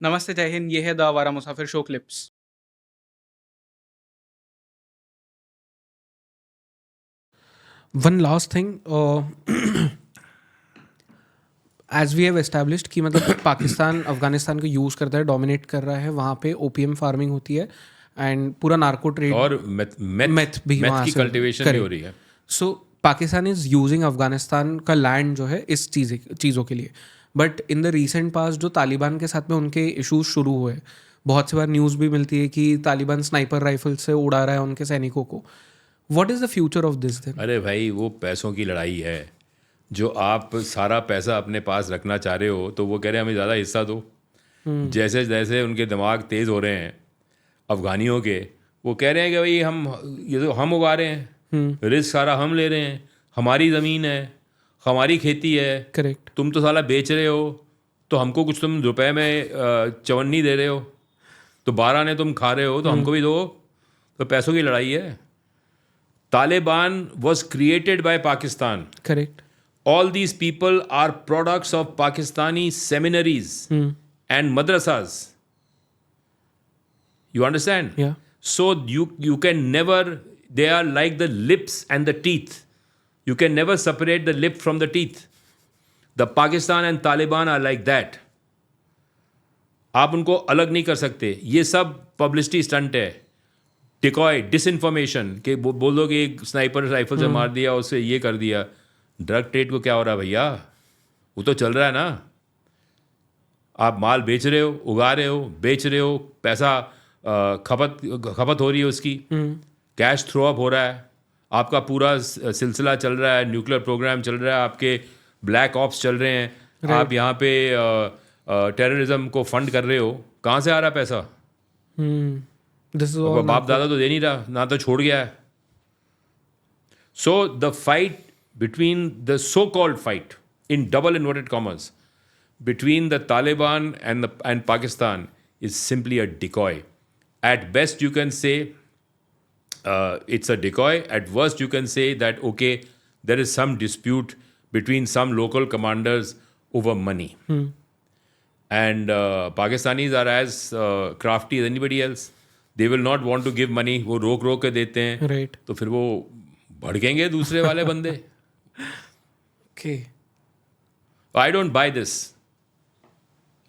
नमस्ते, जय हिंद। ये है the Awara Musafir show clips. One last thing, as we have established कि मतलब पाकिस्तान अफगानिस्तान को यूज़ करता है, डोमिनेट कर रहा है, वहाँ पे ओपीएम फार्मिंग होती है एंड पूरा नार्को ट्रेड और मेथ भी वहाँ की से कल्टीवेशन भी हो रही है। सो पाकिस्तान इज़ यूजिंग अफगानिस्तान का लैंड जो है इस चीज़ों के लिए। बट इन द रिसेंट पास जो तालिबान के साथ में उनके इशूज शुरू हुए, बहुत सी बार न्यूज़ भी मिलती है कि तालिबान स्नाइपर राइफल से उड़ा रहा है उनके सैनिकों को। What is the future of this then? अरे भाई, वो पैसों की लड़ाई है। जो आप सारा पैसा अपने पास रखना चाह रहे हो, तो वो कह रहे हैं हमें ज़्यादा हिस्सा दो। जैसे जैसे उनके दिमाग तेज़ हो रहे हैं अफगानियों के, वो कह रहे हैं कि भाई ये तो हम उगा रहे हैं, रिस्क सारा हम ले रहे हैं, हमारी ज़मीन है, हमारी खेती है। करेक्ट। तुम तो साला बेच रहे हो, तो हमको कुछ तुम रुपए में चवन्नी दे रहे हो, तो 12 ने तुम खा रहे हो, तो हमको भी दो। तो पैसों की लड़ाई है। Taliban was created by Pakistan. Correct. All these people are products of Pakistani seminaries and madrasas. You understand? या So you can never, they are like the lips and the teeth. You can never separate the lip from the teeth. The Pakistan and Taliban are like that. आप उनको अलग नहीं कर सकते। ये सब publicity stunt है, डिकॉय, डिसइंफॉर्मेशन के बोल दो कि एक स्नाइपर राइफल से मार दिया, उससे ये कर दिया। ड्रग ट्रेड को क्या हो रहा है भैया? वो तो चल रहा है ना। आप माल बेच रहे हो, उगा रहे हो, बेच रहे हो, पैसा खपत हो रही है उसकी, कैश थ्रो अप हो रहा है, आपका पूरा सिलसिला चल रहा है, न्यूक्लियर प्रोग्राम चल रहा है, आपके ब्लैक ऑप्स चल रहे हैं, आप यहाँ पे टेररिज्म को फंड कर रहे हो। कहाँ से आ रहा है पैसा? दिस इज बाप दादा तो दे नहीं रहा, ना तो छोड़ गया है। So the fight between the so called fight in double inverted commas between the Taliban and Pakistan is simply a decoy. At best, you can say it's a decoy. At worst, you can say that okay, there is some dispute between some local commanders over money. And Pakistanis are as crafty as anybody else. They will not want to give money. वो रोक रोक के देते हैं, right. तो फिर वो भड़केंगे दूसरे वाले बंदे। Okay. I don't buy this.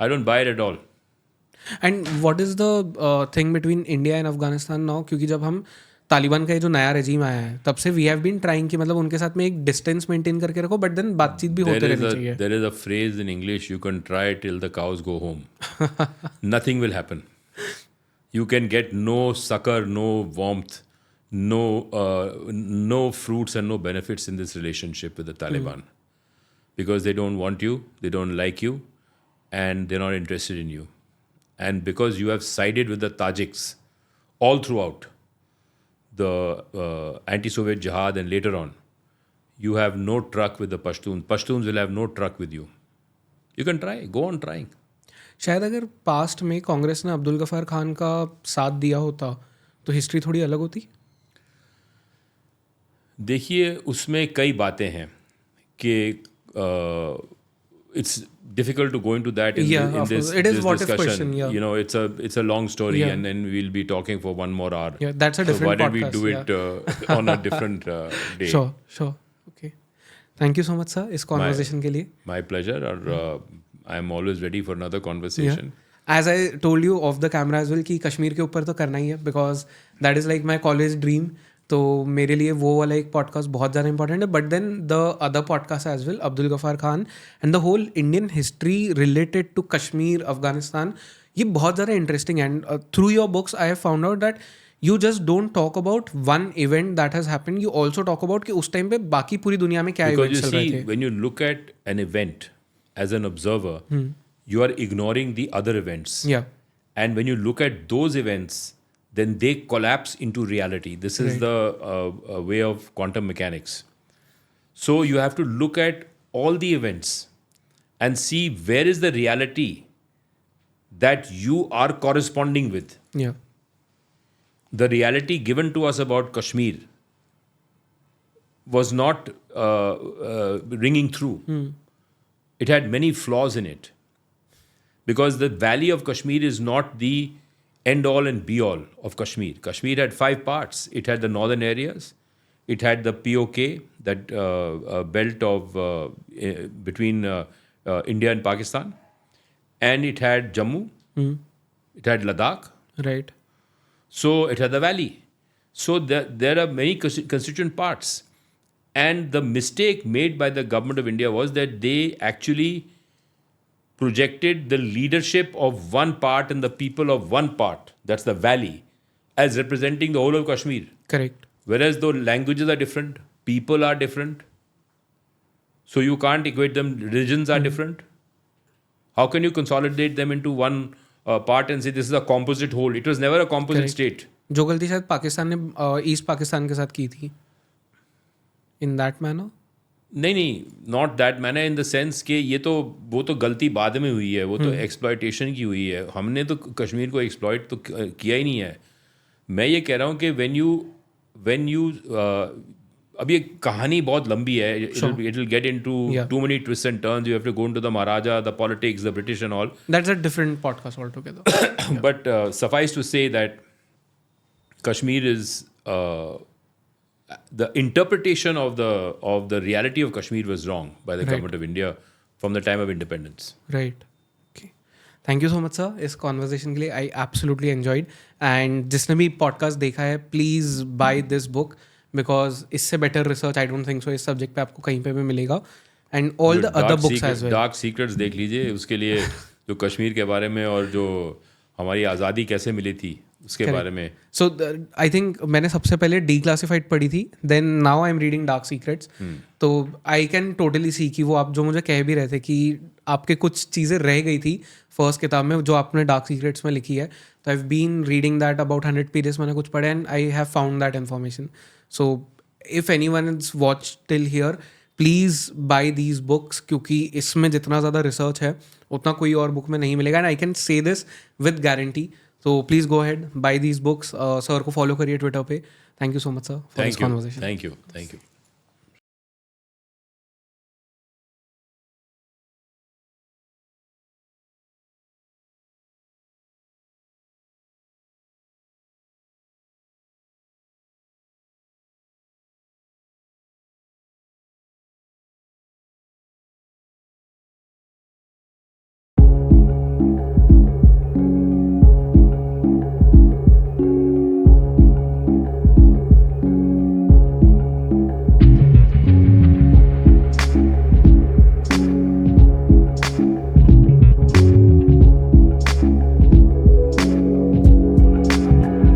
I don't buy it at all. And what is the thing between India and Afghanistan now? क्योंकि जब हम तालिबान का ये जो नया रेजीम आया है तब से वी हैव बीन ट्राइंग कि मतलब उनके साथ में एक डिस्टेंस मेंटेन करके रखो, बट देन बातचीत भी होते रहनी चाहिए। There is a phrase in English, you can try till the cows go home. Nothing will happen. You can get no succor, no warmth, no fruits and no benefits in this relationship with the Taliban. Because they don't want you, they don't like you, and they're not interested in you. And because you have sided with the Tajiks all throughout the anti-Soviet jihad and later on, you have no truck with the Pashtuns. Pashtuns will have no truck with you. You can try, go on trying. शायद अगर past में कांग्रेस ने अब्दुल गफार खान का साथ दिया होता तो history थोड़ी अलग होती। देखिए, उसमें कई बातें हैं कि it's difficult to go into that in, Yeah, in of this, course. It is this what if discussion. question, yeah. You know, it's a long story, Yeah. and then we'll be talking for 1 more hour. Yeah, that's a So different why don't we podcast, do it on a different day? Sure. Okay, thank you so much sir इस conversation के लिए। My pleasure. Or I'm always ready for another conversation. As I told you off the camera as well कि कश्मीर के ऊपर तो करना ही है, because that is like my college dream. तो मेरे लिए वो वाला एक पॉडकास्ट बहुत ज़्यादा इंपॉर्टेंट है। But then the other podcast as well, Abdul Ghaffar Khan and the whole Indian history related to Kashmir Afghanistan, ये बहुत ज़्यादा interesting. And through your books I have found out that you just don't talk about one event that has happened, you also talk about कि उस time पे बाकी पूरी दुनिया में क्या Because इवेंट्स you चल रहे see, थे। when you look at an event as an observer, you are ignoring the other events. या And when you look at those events, then they collapse into reality. This is the way of quantum mechanics. So you have to look at all the events and see where is the reality that you are corresponding with. या The reality given to us about Kashmir was not ringing through. It had many flaws in it. because the valley of Kashmir is not the end all and be all of Kashmir. Kashmir had 5 parts. It had the northern areas, it had the POK, that belt of between India and Pakistan, and it had Jammu, it had Ladakh, Right. so it had the valley. So there are many constituent parts. And the mistake made by the government of India was that they actually projected the leadership of one part and the people of one part, that's the valley, as representing the whole of Kashmir. Correct. Whereas the languages are different, people are different. So you can't equate them, religions are different. How can you consolidate them into one part and say this is a composite whole? It was never a composite Correct. state. जो गलती शायद पाकिस्तान ने east Pakistan के साथ की थी in that manner. नहीं, not that manner in the sense कि ये तो वो तो गलती बाद में हुई है, वो तो एक्सप्लॉयटेशन की हुई है. हमने तो कश्मीर को एक्सप्लॉयट तो किया ही नहीं है. मैं ये कह रहा हूँ कि व्हेन यू अब ये कहानी बहुत लंबी है. It will get into too many twist and turns. You have to go into the Maharaja, the politics, the British and all. That's a different podcast all together. But suffice to say that Kashmir is the interpretation of the reality of Kashmir was wrong by the government of India from the time of independence. Right. Okay, thank you so much sir इस conversation के लिए. I absolutely enjoyed. And जिसने भी podcast देखा है please buy this book because इससे better research I don't think so इस subject पे आपको कहीं पे भी मिलेगा. And all the other books as well. Dark secrets देख लीजिए. उसके लिए जो कश्मीर के बारे में और जो हमारी आज़ादी कैसे मिली थी उसके बारे में. सो आई थिंक मैंने सबसे पहले डीक्लासिफाइड पढ़ी थी, then now I am reading dark secrets. तो आई कैन टोटली सी कि वो आप जो मुझे कह भी रहे थे कि आपके कुछ चीज़ें रह गई थी फर्स्ट किताब में जो आपने डार्क सीक्रेट्स में लिखी है. तो I have been reading that about 100 pages मैंने कुछ पढ़े and I have found that information. So if anyone is watch till here please buy these books क्योंकि इसमें जितना ज़्यादा रिसर्च है उतना कोई और बुक में नहीं मिलेगा. And I can say this with guarantee. So please go ahead, buy these books. Sir को follow करिए Twitter पे. Thank you so much, sir, for this conversation. Thank you.